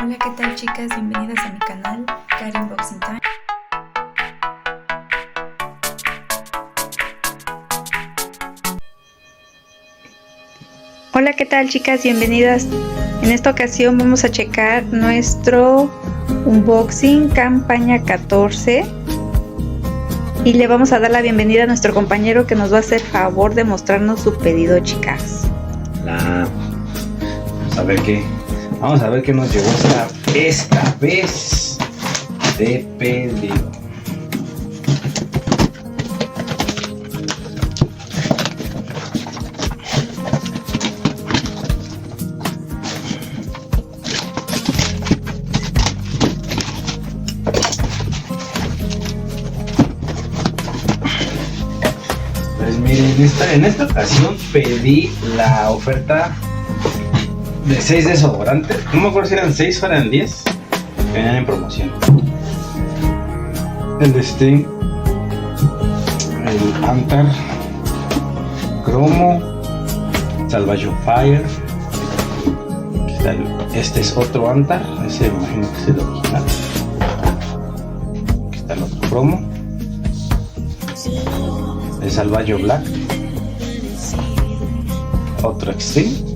Hola, ¿qué tal chicas? Bienvenidas a mi canal, Cat Unboxing Time. Hola, ¿qué tal chicas? Bienvenidas. En esta ocasión vamos a checar nuestro unboxing campaña 14 y le vamos a dar la bienvenida a nuestro compañero que nos va a hacer favor de mostrarnos su pedido, chicas. Vamos a ver qué nos llegó esta vez de pedido. Pues miren, en esta ocasión pedí la oferta de 6 desodorantes. No me acuerdo si eran 6 o eran 10 que venían en promoción. El Sting, el Antar, Cromo, Salvage on Fire. Este es otro Antar, ese me imagino que es el original. Aquí está el otro Cromo, el Salvage Black, otro Extreme,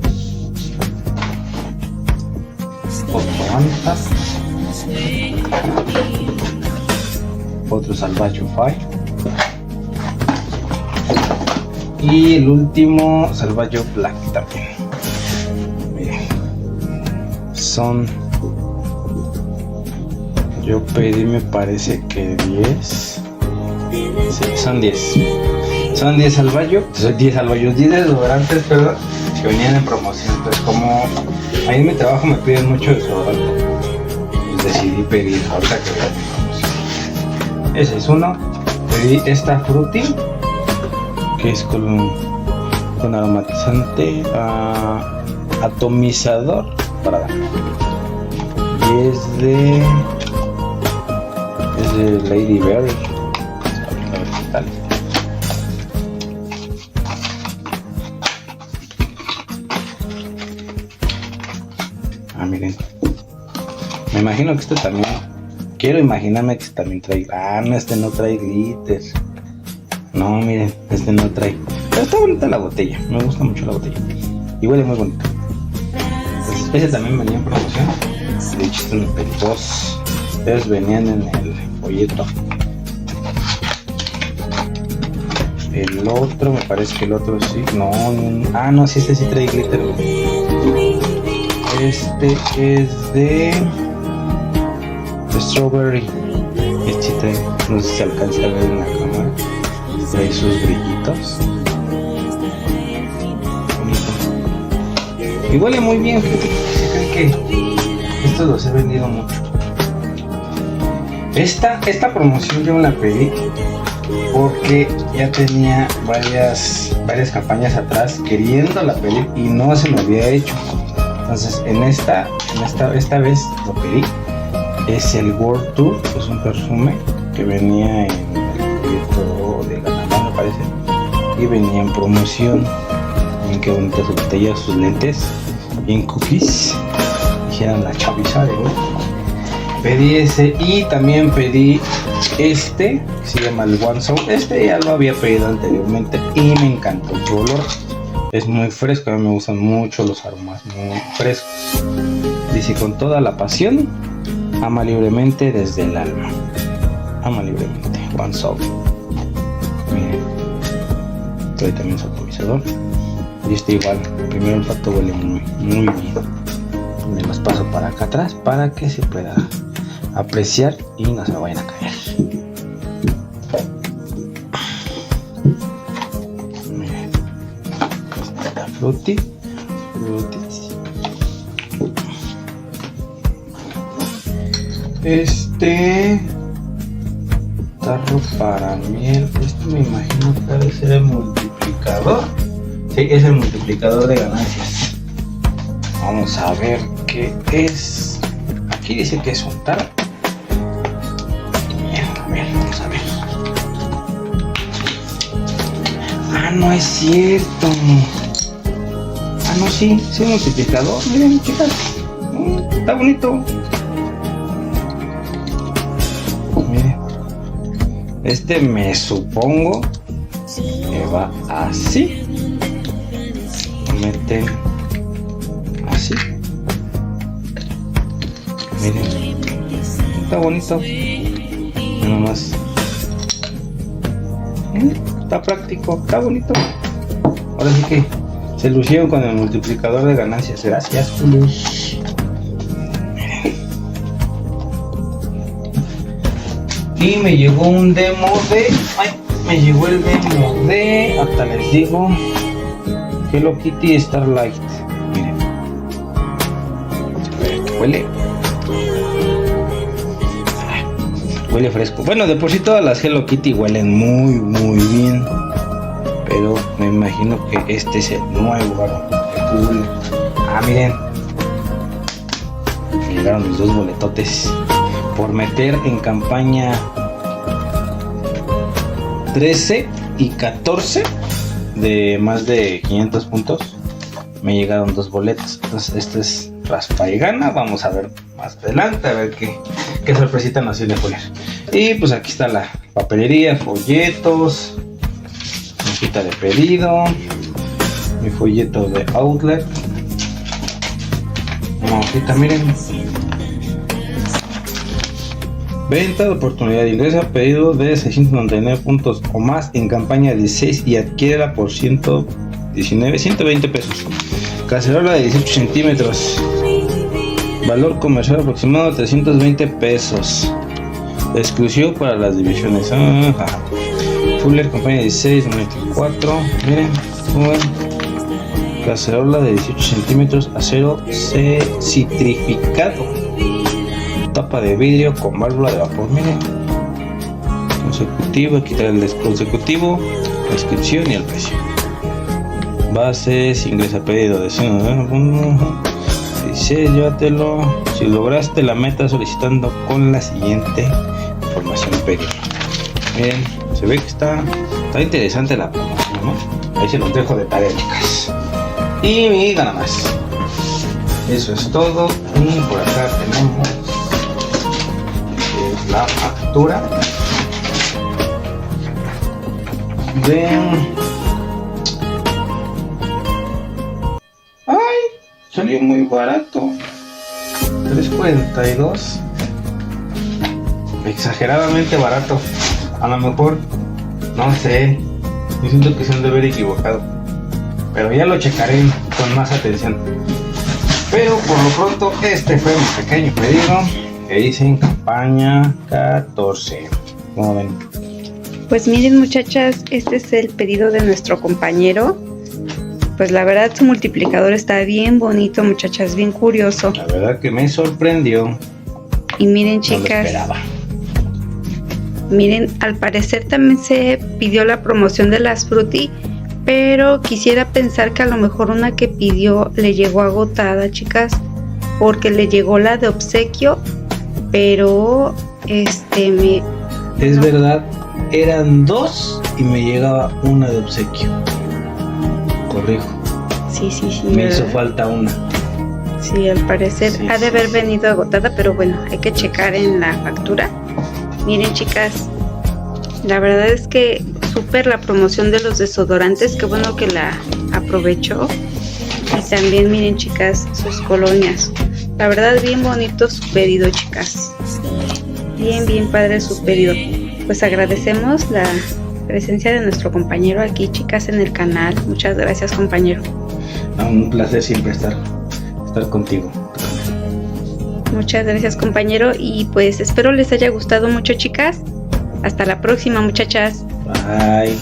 otro Antar, otro Salvage on Fire y el último Salvage Black también. Miren, yo pedí, me parece que 10. Sí, son 10 Salvayo, 10 desodorantes, perdón, que venían en promoción. Entonces, como ahí en mi trabajo me piden mucho desodorante, pues decidí pedir ahorita que vean en promoción. Ese es uno. Pedí esta Fruity, que es con aromatizante, atomizador para dar. Y es de Lady Berry. Tal. Miren, me imagino que este también, quiero imaginarme que este también trae, no, este no trae glitter, no, miren, este no trae, pero está bonita la botella, me gusta mucho la botella y huele muy bonito. Entonces, ese también venía en promoción, de hecho este me pedí 2, ellos venían en el folleto. El otro, me parece que el otro sí, no, sí, este sí trae glitter. Este es de Strawberry. Este sí trae, no sé si se alcanza a ver en la cámara, trae sus brillitos. Bonito. Y huele muy bien, fíjense que estos los he vendido mucho. Esta promoción yo la pedí porque ya tenía varias campañas atrás queriéndola pedir y no se me había hecho. Entonces esta vez lo pedí. Es el World Tour, es un perfume que venía en el proyecto de Ganador, me parece, y venía en promoción. Miren qué bonita su botella, sus lentes bien cookies, dijeran la chaviza de hoy. Pedí ese y también pedí este que se llama el One Soul. Este ya lo había pedido anteriormente y me encantó su olor. Es muy fresco, a mí me gustan mucho los aromas muy frescos. Dice: con toda la pasión, ama libremente desde el alma. Ama libremente, One Soul. Miren, trae también su atomizador. Y este igual, primero el olfato huele muy bien. Me los paso para acá atrás para que se pueda apreciar y no se me vayan a caer. Miren, esta Fruity. Este tarro para miel. Este me imagino que debe ser el multiplicador. Sí, es el multiplicador de ganancias. Vamos a ver qué es. Aquí dice que es un tarro. A ver, vamos a ver. No es cierto. No, sí, multiplicador. Miren, chicas, Está bonito. Miren. Este me supongo que va así. Lo meten así. Miren. Está bonito. Nomás. Está práctico. Está bonito. Ahora sí que se lucieron con el multiplicador de ganancias. Gracias, Julio. Y me llegó un demo de... me llegó el demo de... hasta les digo... Hello Kitty Starlight. Miren. Huele. Huele fresco. Bueno, de por sí todas las Hello Kitty huelen muy bien. Pero me imagino que este es el nuevo, ¿verdad? Cool. Miren. Me llegaron mis 2 boletotes por meter en campaña 13 y 14 de más de 500 puntos. Me llegaron 2 boletos. Entonces este es raspa y gana. Vamos a ver más adelante a ver qué sorpresita nos tiene Julián. Y pues aquí está la papelería, folletos, hojita de pedido, mi folleto de outlet, una hojita, miren. Venta de oportunidad, ingresa pedido de 699 puntos o más en campaña 16 y adquiérala por 120 pesos. Cacerola de 18 centímetros. Valor comercial aproximado de 320 pesos. Exclusivo para las divisiones. Fuller, campaña 16, 94. Miren. Cacerola de 18 centímetros. Acero citrificado. Tapa de vidrio con válvula de vapor. Miren. Consecutivo. Aquí trae el consecutivo. Descripción y el precio. Bases. Ingresa pedido de 100. Dice, llévatelo. Si lograste la meta solicitando con la siguiente información pedido. Miren, se ve que está interesante la promoción, ¿no? Ahí se los dejo de tarea, chicas. Y nada más. Eso es todo. Y por acá tenemos la factura de... Salió muy barato, 3.42, exageradamente barato. A lo mejor, no sé, yo siento que se han de haber equivocado, pero ya lo checaré con más atención. Pero por lo pronto este fue mi pequeño pedido que hice en campaña 14. ¿Cómo ven? Pues miren, muchachas, este es el pedido de nuestro compañero. Pues la verdad su multiplicador está bien bonito, muchachas, bien curioso. La verdad que me sorprendió. Y miren, chicas, no miren, al parecer también se pidió la promoción de las Fruity, pero quisiera pensar que a lo mejor una que pidió le llegó agotada, chicas, porque le llegó la de obsequio, pero Es verdad, eran 2 y me llegaba una de obsequio. Corrijo. Sí. Me hizo falta una. Sí, al parecer ha de haber venido agotada, pero bueno, hay que checar en la factura. Miren, chicas, la verdad es que súper la promoción de los desodorantes, qué bueno que la aprovechó. Y también miren, chicas, sus colonias. La verdad bien bonito su pedido, chicas. Bien padre su pedido. Pues agradecemos la presencia de nuestro compañero aquí, chicas, en el canal. Muchas gracias, compañero. Un placer siempre estar contigo. Muchas gracias, compañero, y pues espero les haya gustado mucho, chicas. Hasta la próxima, muchachas. Bye.